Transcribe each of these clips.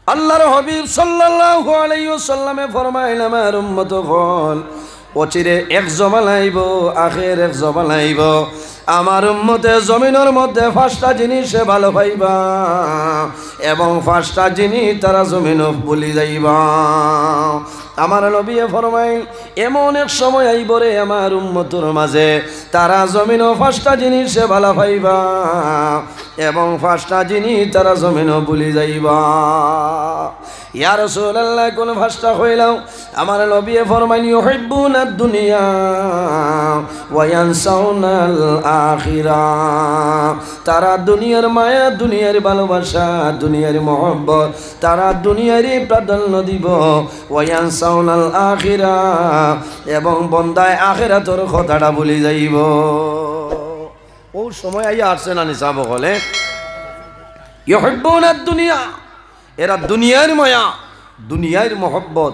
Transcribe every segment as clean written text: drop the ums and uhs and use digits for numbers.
আল্লাহর হাবিব সাল্লাল্লাহু আলাইহি ওয়াসাল্লামে ফরমাইলেন আমার উম্মতগণ অচিরে এক জমালাইব আখের এক জমালাইব আমার উম্মতে জমিনের মধ্যে পাঁচটা জিনিসে ভালো পাইবা এবং পাঁচটা জিনিস তারা জমিনও ভুলি যাইবা। আমার নবী ফরমাইল এমন এক সময় আইব রে আমার উম্মতের মাঝে তারা জমিনও পাঁচটা জিনিসে ভালো পাইবা এবং পাঁচটা জিনিস তারা জমিনও ভুলি যাইবা। ইয়া রাসূলুল্লাহ কোন ভাষা কইলাও? আমার নবী ফরমাইল ইউহিব্বুনাদ দুনিয়া ওয়া ইয়ানসাউনাল আখিরাহ। তারা দুনিয়ার মায়া, দুনিয়ার ভালোবাসা, দুনিয়ার মহব্বত, তারা দুনিয়ারই প্রাধান্য দিব। ওয়া ইয়ানসাউনাল আখিরাহ, এবং বন্দায় আখিরাতের কথাটা ভুলে যাইব। ও সময় আইয়া আসছে না নিসাব বলে ইউহিব্বুনাদ দুনিয়া, এরা দুনিয়ার মায়া, দুনিয়ার মহব্বত,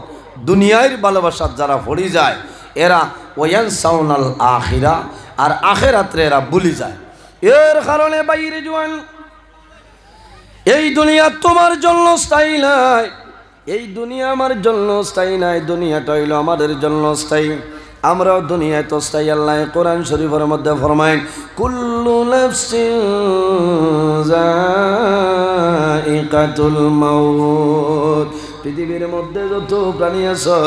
দুনিয়ার ভালোবাসা যারা পড়ে যায় এরা ওয়ায়ানসাউনাল আখিরা, আর আখিরাতে এরা ভুলে যায়। এর কারণে বাইরে জওয়ান এই দুনিয়া তোমার জন্য স্থায়ী নাই, এই দুনিয়া আমার জন্য স্থায়ী নাই, দুনিয়াটা হইল আমাদের জন্য স্থায়ী। আমরাও দুনিয়ায় তো স্থায়ী। আল্লাহ কোরআন শরীফের মধ্যে ফরমায় কুল্লু নাফসিন যায়িকাতুল মাউত। পৃথিবীর মধ্যে যত প্রাণী আছে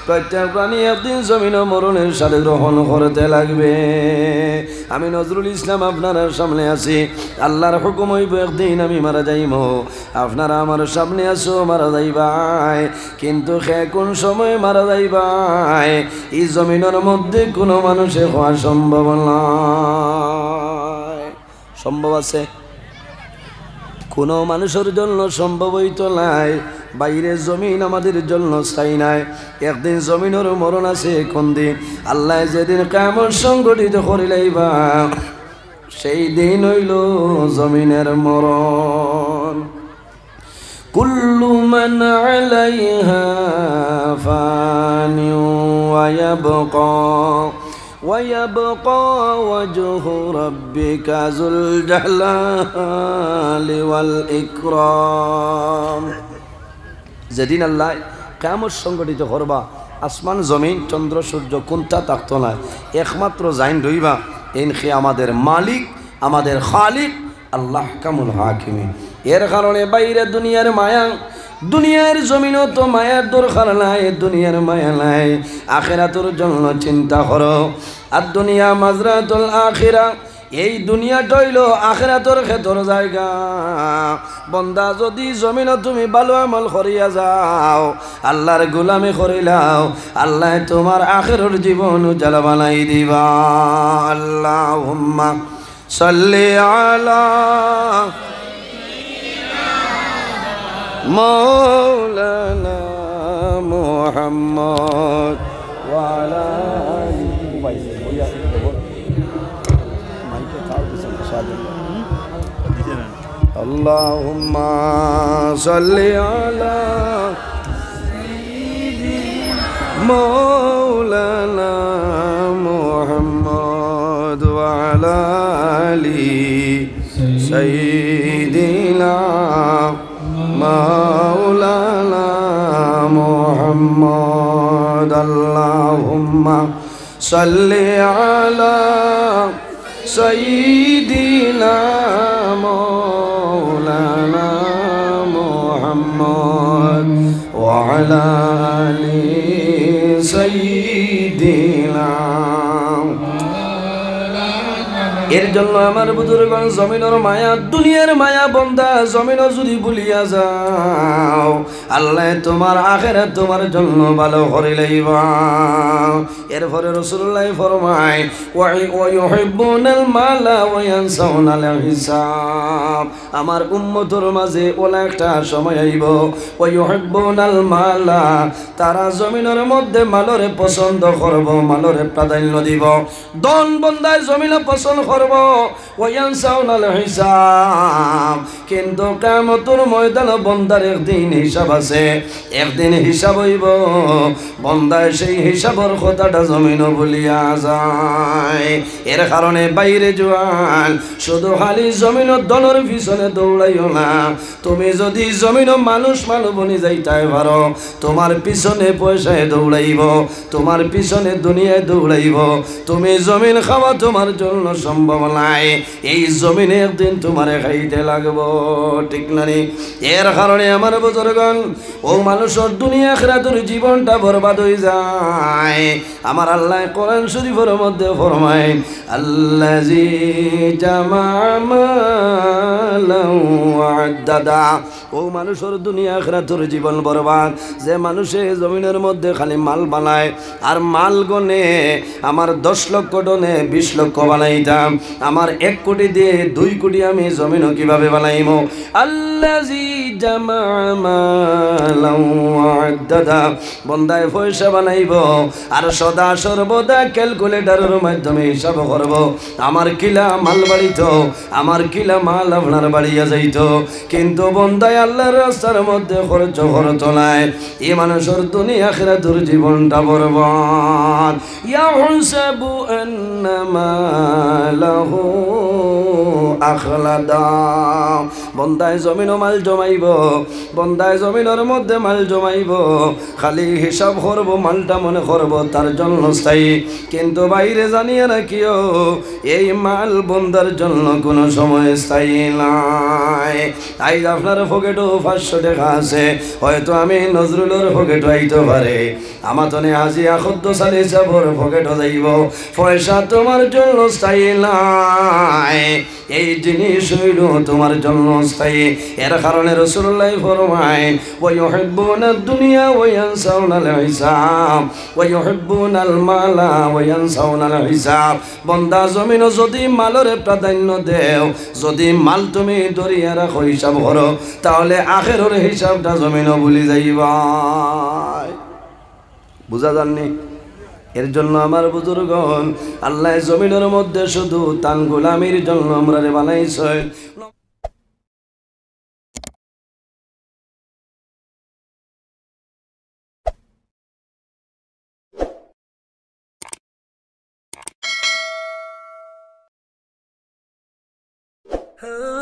প্রত্যেক প্রাণী একদিন জমিন মরণের সাথে গ্রহণ করতে লাগবে। আমি নজরুল ইসলাম আপনার সামনে আছি, আল্লাহর হুকুম হইব একদিন আমি মারা যাইব, আপনারা আমার সামনে আসো মারা যাইবাই, কিন্তু সে কোন সময় মারা যাইবাই এই জমিনের মধ্যে কোনো মানুষে হওয়া সম্ভব নয়। সম্ভব আছে? কোনো মানুষের জন্য সম্ভব হইতো নাই। বাইরে জমিন আমাদের জন্য স্থায়ী নাই, একদিন জমিনের মরণ আছে। কোন দিন? আল্লাহ যেদিন কিয়ামত সংগঠিত করিলাইবা সেই দিন হইল জমিনের মরণ। কুল্লু মান আলাইহা ফানি ওয়া ইয়াবকা ويبقى وجه ربك ذو الجلال والإكرام। যেদিন আল্লাহ কিয়ামত সংগঠিত করবা আসমান জমিন চন্দ্র সূর্য কোনটা থাকতো না, একমাত্র জাইন রইবা এন সে আমাদের মালিক, আমাদের খালিক আল্লাহ কামুল হাকিমিন। এর কারণে বাইরে দুনিয়ার মায়া, দুনিয়ার জমিনও তো মায়ার দরকার নাই, দুনিয়ার মায়া নাই, আখিরাতের জন্য চিন্তা করো। আর দুনিয়া মাজরাতুল আখিরা, এই দুনিয়াটা হইল আখিরাতের ক্ষেত্র জায়গা। বন্দা যদি জমিন তুমি ভালো আমল করিয়া যাও, আল্লাহর গোলামি করিলাও, আল্লাহ তোমার আখিরের জীবন উজ্জ্বল বানাই দিবা। আল্লাহুম্মা সাল্লি আলা মাওলানা মুহাম্মদ ওয়া আলা আল্লাহুম্মা সাল্লি আলা মাওলানা মুহাম্মদ ওয়া আলা আলি সাইয়্যিদিনা মাওলানা মুহাম্মদ। আল্লাহুম্মা সাল্লি আলা সাইয়্যিদিনা মাওলানা মুহাম্মদ ওয়া আলা আলি সাইয়্যিদিনা। এর জন্য আমার বুজুর্গণ জমিনের মায়া, দুনিয়ার মায়া বন্দা জমিনও যদি ভুলিয়া যাও, আল্লাহ তোমার আখিরাত তোমার জন্য ভালো করে লইবা। এরপরে রাসূলুল্লাহ ফরমায় ওয়া ইউহিব্বুনাল মালা ওয়া ইয়ানসাউনাল হিসাব। আমার উম্মতের মাঝে ওলা একটা সময় আইব ওয়া ইউহিব্বুনাল মালা, তারা জমিনের মধ্যে মালরে পছন্দ করব, মালরে প্রাধান্য দিব। দন বন্দায় জমিনে পছন্দ করব, করব ওয়ায়ানসাউনাল হিসাব কিন্তু কিয়ামতের ময়দানে বান্দার একদিন হিসাব আছে একদিন হিসাব হইব বান্দায় সেই হিসাবের কথাটা জমিনও ভুলিয়া যায় এর কারণে বাইরে জোয়ান শুধু খালি জমিনের দলের পিছনে দৌড়াইও না তুমি যদি জমিনও মানুষ বনি যাইতে পারো তোমার পিছনে পয়সায় দৌড়াইব তোমার পিছনে দুনিয়ায় দৌড়াইব তুমি জমিন খাওয়া তোমার জন্য সম্ভব নাই এই জমিনে একদিন তোমারে খাইতে লাগবো ঠিক না নি এর কারণে আমার বুজুর্গণ ও মানুষের দুনিয়া আখিরাতের জীবনটা বরবাদ হয়ে যায় আমার আল্লাহ কোরআন শরীফের মধ্যে ফরমায় আল্লাযী জামা মালান ওয়া আদ্দাদা ও মানুষের দুনিয়া আখিরাতের জীবন বরবাদ যে মানুষে জমিনের মধ্যে খালি মাল বানায় আর মাল গনে আমার 10 লক্ষ টনে 20 লক্ষ বানাইতাম আমার 1 কোটি দিয়ে 2 কোটি আমি জমিনও কিভাবে বানাইমো আল্লাযী জামা মালান ওয়া আদ্দাদা বন্দায় পয়সা বানাইব আর সদা সর্বদা ক্যালকুলেটরের মাধ্যমে হিসাব করব আমার কিলা মাল বাড়িতো আমার কিলা মাল আপনার বাড়িয়া যাইতো কিন্তু বন্দায় আল্লাহর রাস্তার মধ্যে খরচ নাই এই মানুষের দুনিয়া আখিরাতের জীবনটা বরবাদ ইয়াহসাবু আন্নামা লাহু আখলাদা বন্দায় জমিনও মাল জমাইব বন্দায় জমিনের মধ্যে মাল জমাইব খালি হিসাব করব মালটা মনে করব তার জন্য স্থায়ী কিন্তু বাইরে জানিয়ে রাখিও এই মাল বন্দার জন্য কোনো সময় স্থায়ী নাই আজ আপনার পকেটও 500 টাকা আছে হয়তো আমি নজরুলের পকেটও আইতে পারে আমার তনে আজি আখদ্দ সালে যাবর পকেটও যাইব পয়সা তোমার জন্য স্থায়ী নাই এই জিনিস হইল তোমার জন্য স্থায়ী এর কারণে রাসূলুল্লাহ ফরমায় ওয়া ইউহিব্বুনাদ দুনিয়া ওয়া ইয়ানসাউনাল হিসাব ওয়া ইউহিব্বুনাল মালা ওয়া ইয়ানসাউনাল হিসাব বান্দা জমিনও যদি মালের প্রাধান্য দেও যদি মাল তুমি ধরিয়া রাখো হিসাব করো তাহলে আখিরের হিসাবটা জমিনও ভুলি যাইবা বুঝা জাননি এর জন্য আমার বুজুর্গণ আল্লাহ জমিনের মধ্যে শুধু তান গোলামির জন্য আমরা বানাইছে Oh